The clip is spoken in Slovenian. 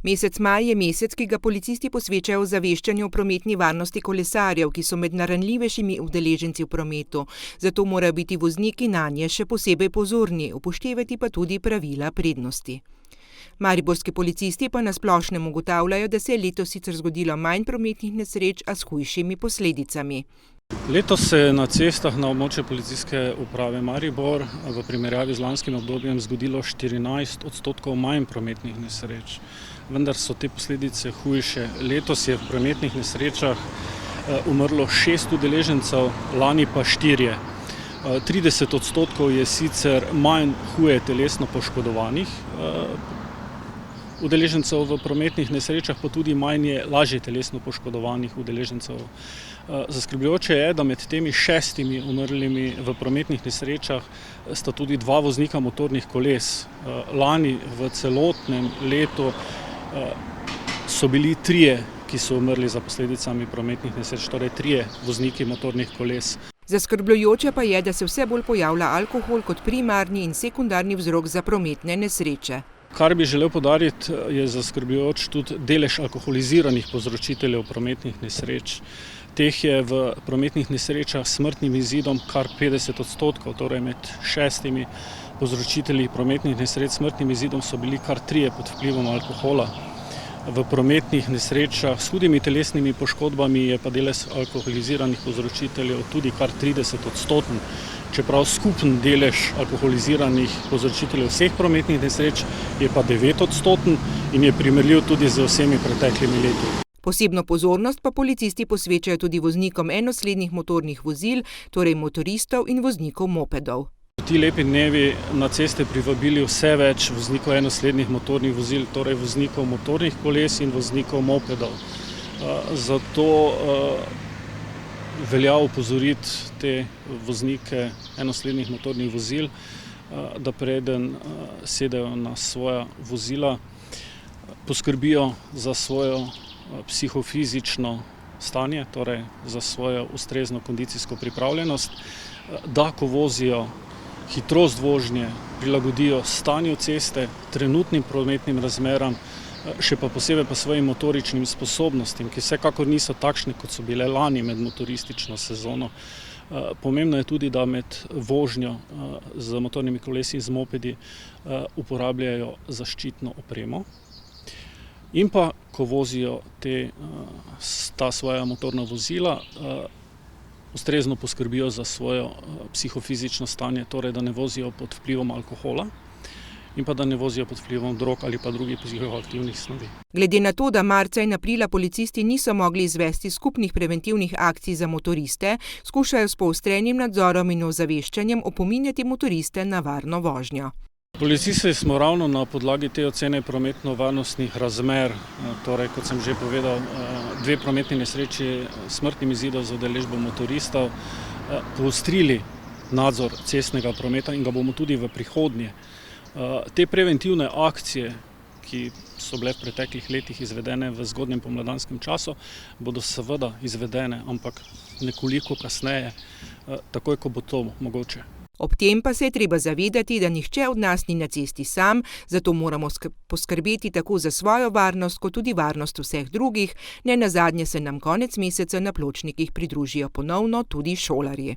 Mesec maj je mesec, ki ga policisti posvečajo ozaveščanju o prometni varnosti kolesarjev, ki so med najranljivejšimi udeleženci v prometu. Zato morajo biti vozniki nanje še posebej pozorni, upoštevati pa tudi pravila prednosti. Mariborski policisti pa na splošnem ugotavljajo, da se je letos sicer zgodilo manj prometnih nesreč, a s hujšimi posledicami. Letos se je na cestah na območju policijske uprave Maribor v primerjavi z lanskim obdobjem zgodilo 14% manj prometnih nesreč. Vendar so te posledice hujše. Letos je v prometnih nesrečah umrlo 6 udeležencev, lani pa 4. 30% je sicer manj huje telesno poškodovanih udeležencev v prometnih nesrečah, pa tudi manj je lažje telesno poškodovanih udeležencev. Zaskrbljujoče je, da med temi 6 umrlimi v prometnih nesrečah sta tudi 2 voznika motornih koles. Lani v celotnem letu so bili 3, ki so umrli za posledicami prometnih nesreč, torej 3 vozniki motornih koles. Zaskrbljujoče pa je, da se vse bolj pojavlja alkohol kot primarni in sekundarni vzrok za prometne nesreče. Kar bi želel poudariti, je zaskrbljujoč tudi delež alkoholiziranih povzročiteljev prometnih nesreč. Teh je v prometnih nesrečah s smrtnim izidom kar 50%, torej med 6 povzročitelji prometnih nesreč s smrtnim izidom so bili kar 3 pod vplivom alkohola. V prometnih nesrečah s hudimi telesnimi poškodbami je pa delež alkoholiziranih povzročiteljev tudi kar 30%. Čeprav skupen delež alkoholiziranih povzročiteljev vseh prometnih nesreč je pa 9% in je primerljiv tudi z vsemi preteklimi leti. Posebno pozornost pa policisti posvečajo tudi voznikom enoslednih motornih vozil, torej motoristov in voznikov mopedov. Ti lepi dnevi na ceste privabili vse več voznikov enoslednih motornih vozil, torej voznikov motornih koles in voznikov mopedov. Zato velja opozoriti te voznike enoslednih motornih vozil, da preden sedejo na svoja vozila, poskrbijo za svojo psihofizično stanje, torej za svojo ustrezno kondicijsko pripravljenost, da ko vozijo hitrost vožnje prilagodijo stanju ceste, trenutnim prometnim razmeram, še pa posebej pa svojim motoričnim sposobnostim, ki vsekakor niso takšne, kot so bile lani med motoristično sezono. Pomembno je tudi, da med vožnjo z motornimi kolesi in z mopedi uporabljajo zaščitno opremo. In pa, ko vozijo ta svoja motorna vozila, ustrezno poskrbijo za svojo psihofizično stanje, torej da ne vozijo pod vplivom alkohola in pa da ne vozijo pod vplivom drog ali pa drugih psihoaktivnih snovi. Glede na to, da marca in aprila policisti niso mogli izvesti skupnih preventivnih akcij za motoriste, skušajo s poostrenim nadzorom in ozaveščanjem opominjati motoriste na varno vožnjo. Policisti smo ravno na podlagi te ocene prometno-varnostnih razmer, torej kot sem že povedal, 2 prometni nesreči s smrtnim izidom z udeležbo motoristov, poostrili nadzor cestnega prometa in ga bomo tudi v prihodnje. Te preventivne akcije, ki so bile v preteklih letih izvedene v zgodnjem pomladanskem času, bodo seveda izvedene, ampak nekoliko kasneje, takoj, ko bo to mogoče. Ob tem pa se je treba zavedati, da nihče od nas ni na cesti sam, zato moramo poskrbeti tako za svojo varnost, kot tudi varnost vseh drugih. Nenazadnje se nam konec meseca na pločnikih pridružijo ponovno tudi šolarji.